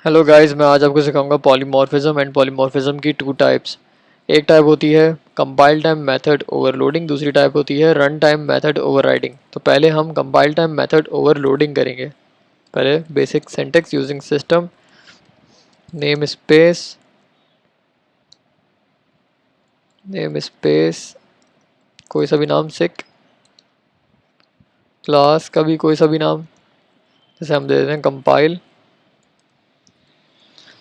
Hello guys, मैं आज आपको सिखाऊंगा पॉलीमॉर्फिज्म एंड पॉलीमॉर्फिज्म की टू टाइप्स। एक टाइप होती है कंपाइल टाइम मेथड ओवरलोडिंग, दूसरी टाइप होती है रन टाइम मेथड ओवरराइडिंग। तो पहले हम कंपाइल टाइम मेथड ओवरलोडिंग करेंगे। पहले basic syntax using system namespace कोई सा भी नाम, सिक क्लास का भी कोई सा भी नाम, जैसे हम दे देते हैं कंपाइल।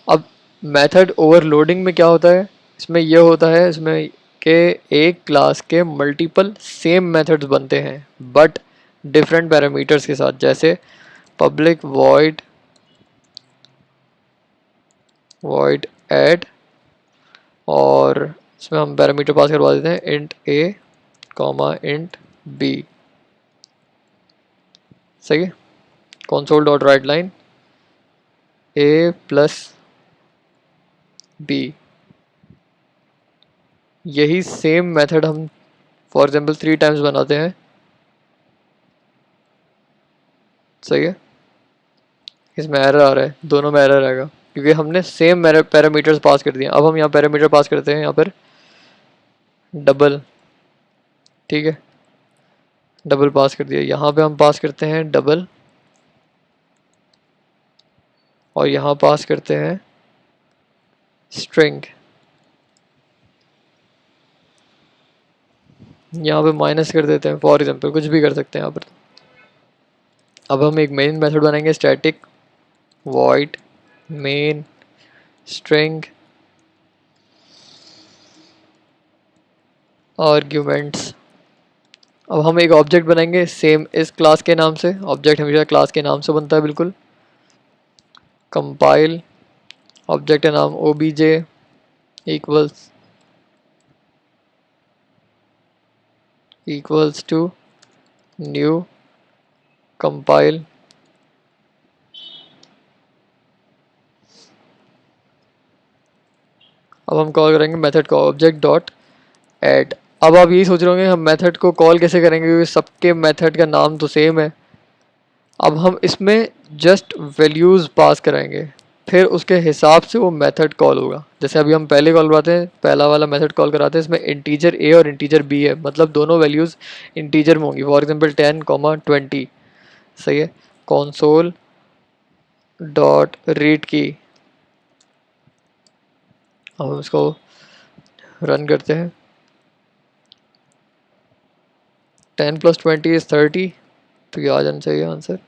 अब मेथड ओवरलोडिंग में क्या होता है, इसमें यह होता है इसमें के एक क्लास के मल्टीपल सेम मेथड्स बनते हैं बट डिफरेंट पैरामीटर्स के साथ। जैसे पब्लिक वॉइड ऐड, और इसमें हम पैरामीटर पास करवा देते हैं इंट ए कॉमा इंट बी। सही है। console डॉट राइट लाइन ए प्लस बी, यही सेम मेथड हम फॉर एग्जाम्पल 3 टाइम्स बनाते हैं। सही है। इसमें एरर आ रहा है, दोनों में एरर आएगा क्योंकि हमने सेम पैरामीटर्स पास कर दिए। अब हम यहाँ पैरामीटर पास करते हैं, यहाँ पर डबल। ठीक है, डबल पास कर दिया। यहाँ पे हम पास करते हैं डबल, और यहाँ पास करते हैं स्ट्रिंग। यहाँ पे माइनस कर देते हैं, फॉर एग्जाम्पल कुछ भी कर सकते हैं यहाँ पर। अब हम एक मेन मेथड बनाएंगे, static void main string arguments. अब हम एक ऑब्जेक्ट बनाएंगे सेम इस क्लास के नाम से। ऑब्जेक्ट हमेशा क्लास के नाम से बनता है बिल्कुल। कंपाइल ऑब्जेक्ट का नाम obj equals to new compile. अब हम कॉल करेंगे मेथड को ऑब्जेक्ट डॉट ऐड। अब आप यही सोच रहे होंगे हम मेथड को कॉल कैसे करेंगे क्योंकि सबके मेथड का नाम तो सेम है। अब हम इसमें जस्ट वैल्यूज़ पास कराएंगे, फिर उसके हिसाब से वो मेथड कॉल होगा। जैसे अभी हम पहले कॉल कराते हैं, पहला वाला मेथड कॉल कराते हैं, इसमें इंटीजर ए और इंटीजर बी है, मतलब दोनों वैल्यूज़ इंटीजर में होंगी। For example 10, 20। सही है। कॉन्सोल डॉट रीड की, अब हम इसको रन करते हैं। 10 + 20 = 30, तो ये आ जाना चाहिए आंसर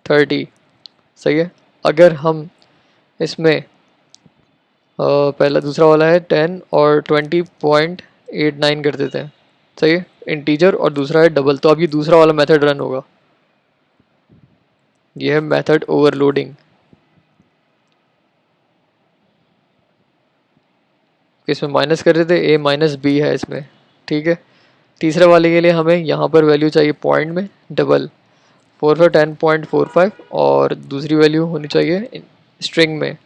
30। सही है। अगर हम इसमें पहला दूसरा वाला है 10 और 20.89 कर देते हैं। सही है, इंटीजर, और दूसरा है डबल, तो अब ये दूसरा वाला मेथड रन होगा। ये है मेथड ओवरलोडिंग। इसमें माइनस कर रहे थे, ए माइनस बी है इसमें। ठीक है। तीसरे वाले के लिए हमें यहाँ पर वैल्यू चाहिए पॉइंट में डबल, 4 10.45, और दूसरी वैल्यू होनी चाहिए स्ट्रिंग में।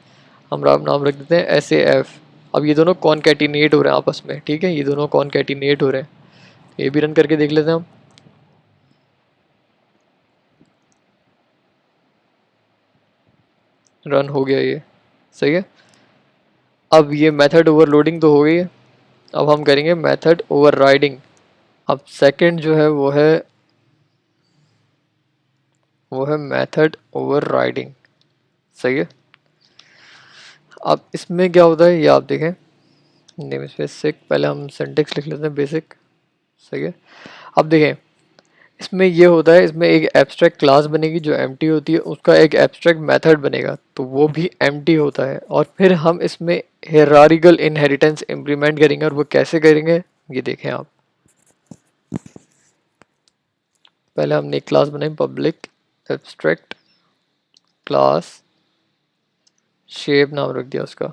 हम नाम रख देते हैं SAF। अब ये दोनों कॉन्कैटिनेट हो रहे हैं आपस में। ठीक है, ये दोनों कॉन्कैटिनेट हो रहे हैं। ये भी रन करके देख लेते हैं हम। रन हो गया ये। सही है। अब ये मेथड ओवरलोडिंग तो हो गई है। अब हम करेंगे मेथड ओवरराइडिंग। अब सेकंड जो है वो है मेथड ओवरराइडिंग। सही है। अब इसमें क्या होता है ये आप देखें। नेम स्पेस, पहले हम सिंटेक्स लिख लेते हैं बेसिक। सही है। अब देखें, इसमें ये होता है, इसमें एक एब्स्ट्रैक्ट क्लास बनेगी जो एम्प्टी होती है, उसका एक एब्स्ट्रैक्ट मेथड बनेगा तो वो भी एम्प्टी होता है। और फिर हम इसमें हायरार्किकल इनहेरिटेंस इम्प्लीमेंट करेंगे, और वो कैसे करेंगे ये देखें आप। पहले हमने एक क्लास बनाई पब्लिक एब्स्ट्रैक्ट क्लास, शेप नाम रख दिया उसका।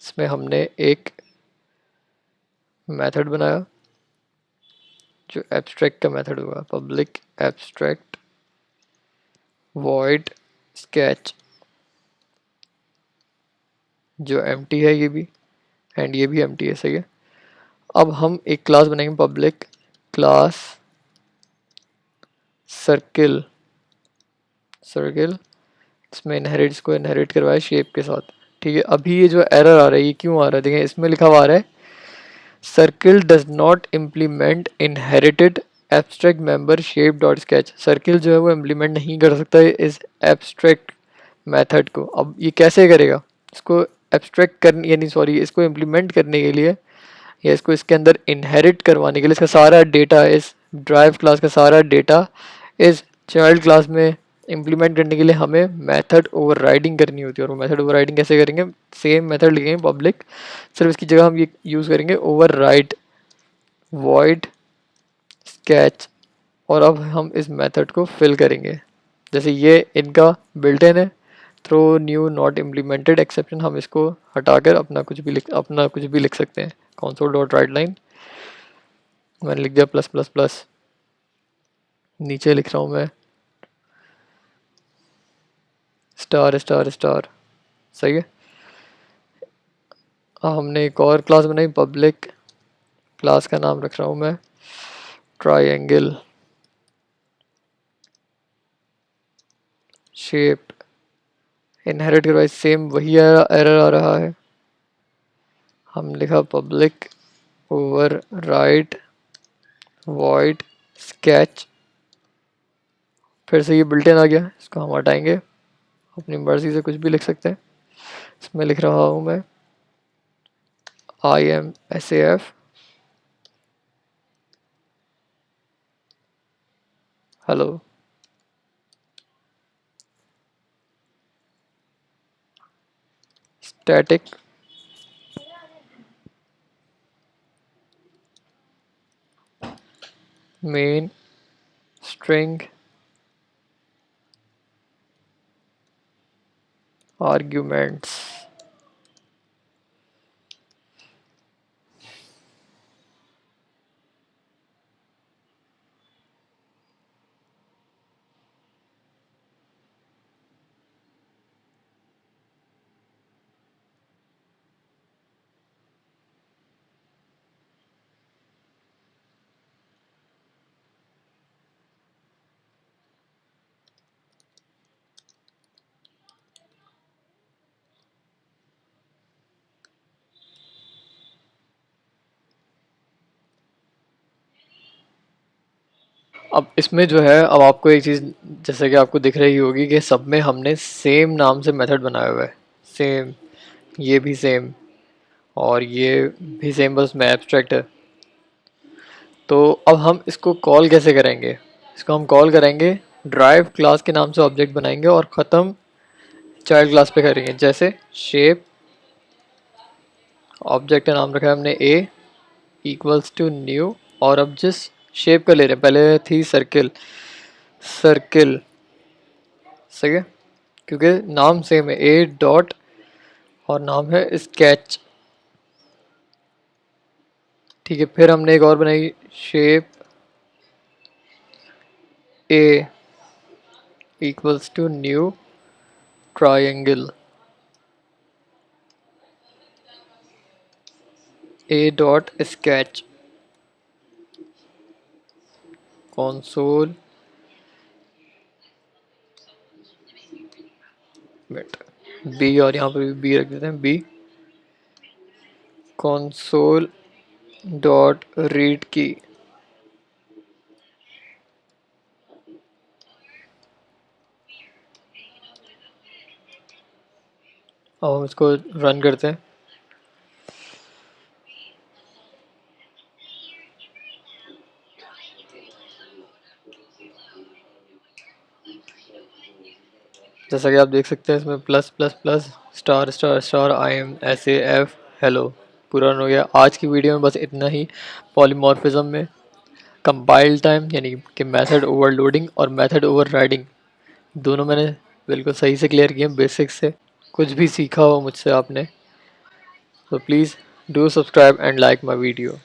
इसमें हमने एक मेथड बनाया जो एब्स्ट्रैक्ट का मेथड होगा, पब्लिक एब्स्ट्रैक्ट वॉइड स्केच, जो एम्प्टी है ये भी, एंड ये भी एम्प्टी है। सही है। अब हम एक क्लास बनाएंगे पब्लिक क्लास सर्किल सर्किल इसमें इनहेरिट्स को इनहेरिट करवाए शेप के साथ। ठीक है, अभी ये जो एरर आ रहा है ये क्यों आ रहा है, देखें इसमें लिखा हुआ आ रहा है circle does not implement inherited abstract member shape dot sketch. Circle जो है वो इम्प्लीमेंट नहीं कर सकता है इस एब्स्ट्रैक्ट मेथड को। अब ये कैसे करेगा, इसको एब्स्ट्रैक्ट करने यानी सॉरी इसको इम्प्लीमेंट करने के लिए या इसको इसके अंदर इनहेरिट करवाने के लिए इसका सारा डेटा इस ड्राइव क्लास का सारा डेटा इस चाइल्ड क्लास में इम्प्लीमेंट करने के लिए हमें मेथड ओवरराइडिंग करनी होती है। और वो मेथड ओवरराइडिंग कैसे करेंगे, सेम मेथड लिखेंगे पब्लिक, सिर्फ इसकी जगह हम ये यूज़ करेंगे ओवरराइड वॉइड स्केच। और अब हम इस मेथड को फिल करेंगे, जैसे ये इनका बिल्ट इन है throw new not implemented exception, हम इसको हटाकर अपना कुछ भी लिख सकते हैं। कंसोल डॉट राइट लाइन मैंने लिख दिया प्लस प्लस प्लस, नीचे लिख रहा हूँ मैं स्टार स्टार स्टार। सही है, हमने एक और क्लास बनाई पब्लिक, क्लास का नाम रख रहा हूँ मैं ट्रायंगल शेप। इनहेरिट करवाइज सेम वही एरर आ रहा है, हम लिखा public over right void sketch, फिर से ये बिल्ट इन आ गया, इसको हम हटाएंगे, अपनी मर्जी से कुछ भी लिख सकते हैं। इसमें लिख रहा हूँ मैं IMSAF hello. Static main string arguments. अब इसमें जो है, अब आपको एक चीज़ जैसे कि आपको दिख रही होगी कि सब में हमने सेम नाम से मेथड बनाया हुआ है, सेम, ये भी सेम और ये भी सेम, बस में एब्स्ट्रैक्ट है। तो अब हम इसको कॉल कैसे करेंगे, इसको हम कॉल करेंगे ड्राइव क्लास के नाम से ऑब्जेक्ट बनाएंगे और ख़त्म चाइल्ड क्लास पे करेंगे। जैसे शेप, ऑब्जेक्ट का नाम रखा है हमने ए इक्वल्स टू न्यू, और अब जिस शेप का ले रहे हैं, पहले थी सर्किल, सर्किल सही है क्योंकि नाम सेम है, ए डॉट और नाम है स्केच। ठीक है, फिर हमने एक और बनाई shape a equals to new triangle, a dot sketch console b, और यहाँ पर भी बी रख देते हैं, बी कंसोल डॉट रीड की। अब हम इसको रन करते हैं। जैसा कि आप देख सकते हैं इसमें plus plus plus star star star IMSAF hello पूरा रन हो गया। आज की वीडियो में बस इतना ही। पॉलीमॉर्फिज्म में कंपाइल टाइम यानी कि मेथड ओवरलोडिंग और मेथड ओवरराइडिंग दोनों मैंने बिल्कुल सही से क्लियर किए बेसिक्स से। कुछ भी सीखा हो मुझसे आपने तो please do subscribe and like my video.